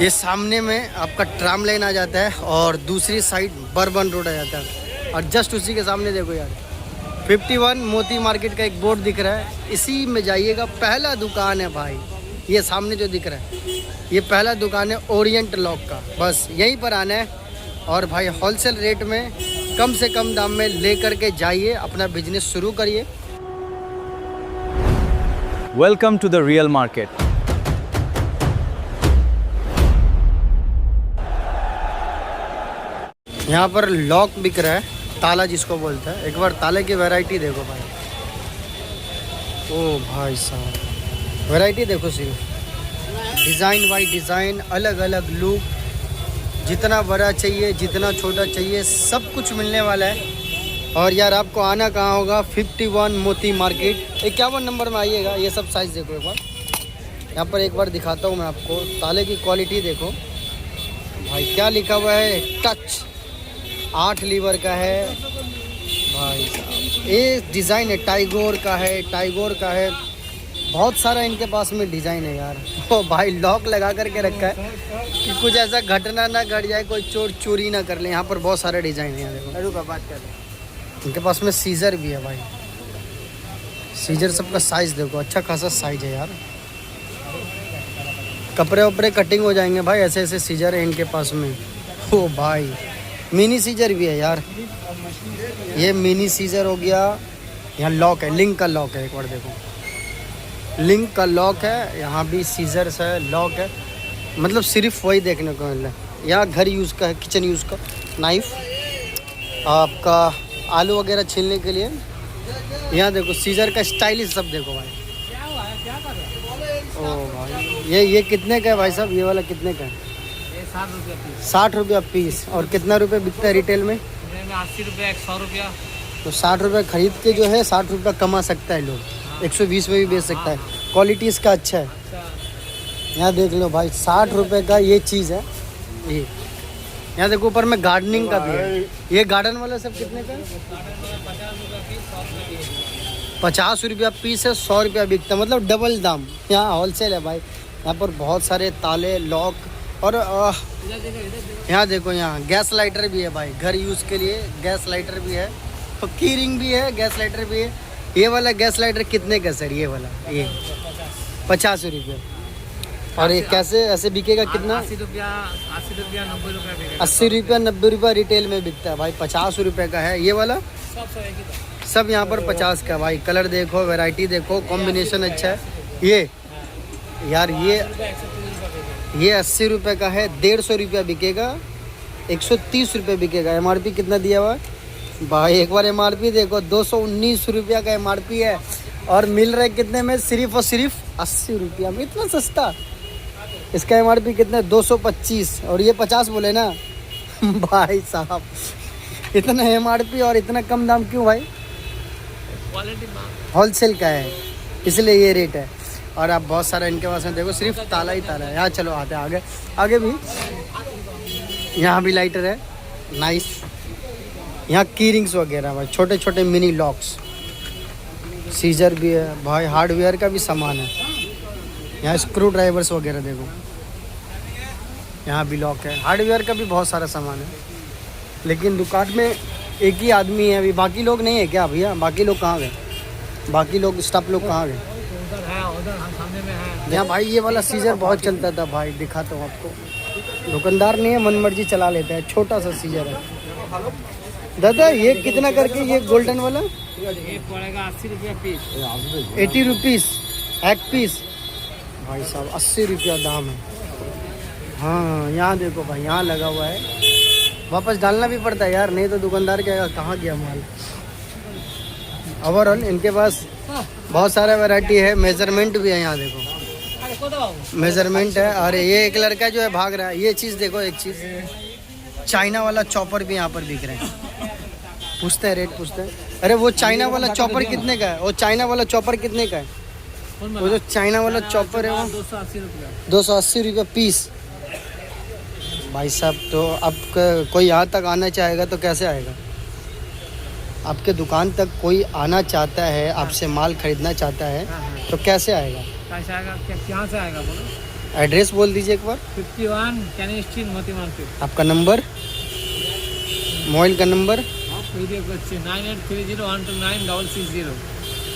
ये सामने में आपका ट्राम लाइन आ जाता है और दूसरी साइड बर्बन रोड आ जाता है। और जस्ट उसी के सामने देखो यार 51 मोती मार्केट का एक बोर्ड दिख रहा है, इसी में जाइएगा। पहला दुकान है भाई, ये सामने जो दिख रहा है ये पहला दुकान है ओरिएंट लॉक का। बस यहीं पर आना है और भाई होलसेल रेट में कम से कम दाम में ले करके जाइए, अपना बिजनेस शुरू करिए। Welcome to the real market. यहाँ पर लॉक बिक रहा है, ताला जिसको बोलता है। एक बार ताले की वैरायटी देखो भाई, ओ भाई साहब वैरायटी देखो, सिर्फ डिज़ाइन बाई डिज़ाइन, अलग अलग लुक, जितना बड़ा चाहिए जितना छोटा चाहिए सब कुछ मिलने वाला है। और यार आपको आना कहाँ होगा, 51 मोती मार्केट 51 नंबर में आइएगा। ये सब साइज़ देखो एक बार, यहाँ पर एक बार दिखाता हूँ मैं आपको। ताले की क्वालिटी देखो भाई, क्या लिखा हुआ है, टच 8 लीवर का है भाई साहब। ये डिज़ाइन है टाइगोर का है, टाइगोर का है, बहुत सारा इनके पास में डिज़ाइन है यार। ओ भाई लॉक लगा करके रखा है कि कुछ ऐसा घटना ना घट जाए, कोई चोर चोरी ना कर ले। यहाँ पर बहुत सारे डिज़ाइन है, यहाँ देखो का बात कर रहे हैं। इनके पास में सीजर भी है भाई, सीजर सबका साइज़ देखो, अच्छा खासा साइज है यार। कपड़े वपड़े कटिंग हो जाएंगे भाई, ऐसे ऐसे सीजर है इनके पास में। ओ भाई मिनी सीजर भी है यार, ये मिनी सीजर हो गया। यहाँ लॉक है, लिंक का लॉक है, एक बार देखो लिंक का लॉक है। यहाँ भी सीजर्स है, लॉक है, मतलब सिर्फ वही देखने को मिल रहा है। यहाँ घर यूज़ का है, किचन यूज़ का नाइफ, आपका आलू वगैरह छीलने के लिए। यहाँ देखो सीजर का स्टाइलिश सब देखो भाई। ओ भाई ये कितने का है भाई साहब, ये वाला कितने का है? 60 रुपया पीस। और कितना रुपये बिकता है रिटेल में? 80 रुपया, 100 रुपया। तो 60 रुपये खरीद के जो है 60 रुपया कमा सकता है लोग, 120 में भी बेच सकता है। क्वालिटी इसका अच्छा है। यहाँ देख लो भाई 60 रुपये का ये चीज़ है। ये यहाँ देखो ऊपर में गार्डनिंग का भी है। ये गार्डन वाला सब कितने का है? 50 रुपया पीस है, 100 रुपया बिकता है, मतलब डबल दाम। यहाँ होलसेल है भाई। यहाँ पर बहुत सारे ताले, लॉक, और यहाँ देखो यहाँ गैस लाइटर भी है भाई, घर यूज़ के लिए गैस लाइटर भी है, और की रिंग भी है, गैस लाइटर भी है। ये वाला गैस लाइटर कितने का सर? ये वाला ये 50 रुपये। और ये कैसे ऐसे बिकेगा कितना? 80 रुपया, 90 रुपया। 80 रुपया 90 रुपया रिटेल में बिकता है भाई, 50 रुपये का है ये वाला। सब यहाँ पर 50 का भाई। कलर देखो, वैरायटी देखो, कॉम्बिनेशन अच्छा है। ये यार ये 80 रुपये का है, 150 रुपया बिकेगा, 130 रुपये बिकेगा। MRP कितना दिया हुआ है भाई? एक बार MRP देखो, 219 रुपया का MRP है, और मिल रहा है कितने में? सिर्फ और सिर्फ 80 रुपया में। इतना सस्ता। इसका MRP कितना है? 225, और ये 50 बोले ना भाई साहब। इतना MRP और इतना कम दाम क्यों भाई? होलसेल का है इसलिए ये रेट है। और आप बहुत सारा इनके पास में देखो, सिर्फ ताला ही ताला है। यहाँ चलो आते हैं आगे, आगे भी यहाँ भी लाइटर है, नाइस। यहाँ की रिंग्स वगैरह भाई, छोटे छोटे मिनी लॉक्स, सीजर भी है भाई, हार्डवेयर का भी सामान है। यहाँ स्क्रू ड्राइवर्स वगैरह देखो, यहाँ भी लॉक है, हार्डवेयर का भी बहुत सारा सामान है। लेकिन दुकान में एक ही आदमी है अभी, बाकी लोग नहीं है क्या भैया? बाकी लोग कहाँ गए? बाकी लोग स्टाफ लोग कहाँ गए? यहाँ भाई ये वाला सीजर बहुत चलता था भाई, दिखाता हूँ आपको। दुकानदार नहीं है, मनमर्जी चला लेता है। छोटा सा सीजर है। दादा ये कितना करके ये गोल्डन वाला? ये पड़ेगा 80 रुपया पीस। 80 रुपीस एक पीस भाई साहब, 80 रुपया दाम है। हाँ यहाँ देखो भाई, यहाँ लगा हुआ है, वापस डालना भी पड़ता है यार, नहीं तो दुकानदार क्या कहाँ गया माल। ओवरऑल इनके पास बहुत सारा वैरायटी है। मेजरमेंट भी है, यहाँ देखो मेजरमेंट है। और ये एक लड़का जो है भाग रहा है। ये चीज़ देखो, एक चीज़ चाइना वाला चॉपर भी यहाँ पर बिक रहे हैं। पूछते हैं रेट, पूछते हैं। अरे वो चाइना वाला चॉपर कितने का है? वो चाइना वाला चॉपर कितने का है? वो जो चाइना वाला चॉपर है वो 280 रुपया। 280 रुपया पीस भाई साहब। तो अब कोई यहाँ तक आना चाहेगा तो कैसे आएगा? आपके दुकान तक कोई आना चाहता है, आपसे माल खरीदना चाहता है, तो कैसे आएगा? कैसे आएगा? क्या से आएगा बोलो? एड्रेस बोल दीजिए एक बार, 51 कैनिंग स्ट्रीट मोती मार्केट। आपका नंबर, मोबाइल का नंबर। वीडियो को 9830129660।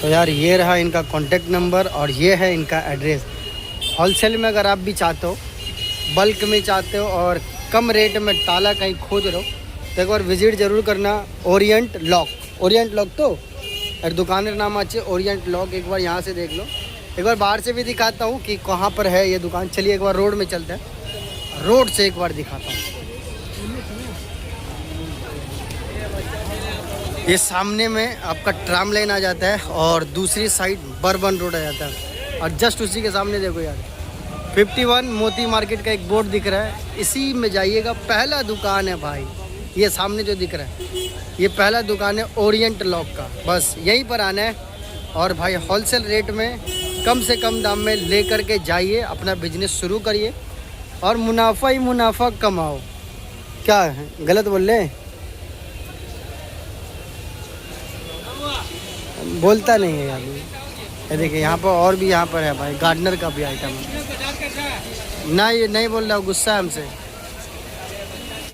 तो यार ये रहा इनका कॉन्टेक्ट नंबर और ये है इनका एड्रेस। होलसेल में अगर आप भी चाहते हो, बल्क में चाहते हो और कम रेट में ताला कहीं खोज रहे हो तो एक बार विजिट ज़रूर करना ओरिएंट लॉक। ओरिएंट लॉक तो और दुकान नाम अच्छे ओरिएंट लॉक। एक बार यहाँ से देख लो, एक बार बाहर से भी दिखाता हूँ कि कहाँ पर है ये दुकान। चलिए एक बार रोड में चलते हैं, रोड से एक बार दिखाता हूँ। ये सामने में आपका ट्राम लाइन आ जाता है और दूसरी साइड बर्बन रोड आ जाता है और जस्ट उसी के सामने देखो यार 51 मोती मार्केट का एक बोर्ड दिख रहा है, इसी में जाइएगा। पहला दुकान है भाई, ये सामने जो दिख रहा है ये पहला दुकान है ओरिएंट लॉक का। बस यहीं पर आना है और भाई होलसेल रेट में कम से कम दाम में ले करके जाइए, अपना बिजनेस शुरू करिए और मुनाफा ही मुनाफा कमाओ। क्या है, गलत बोल रहे? बोलता नहीं है यार। ये देखिए यहाँ पर और भी यहाँ पर है भाई, गार्डनर का भी आइटम है। ना ये नहीं बोल रहा, गुस्सा है हमसे।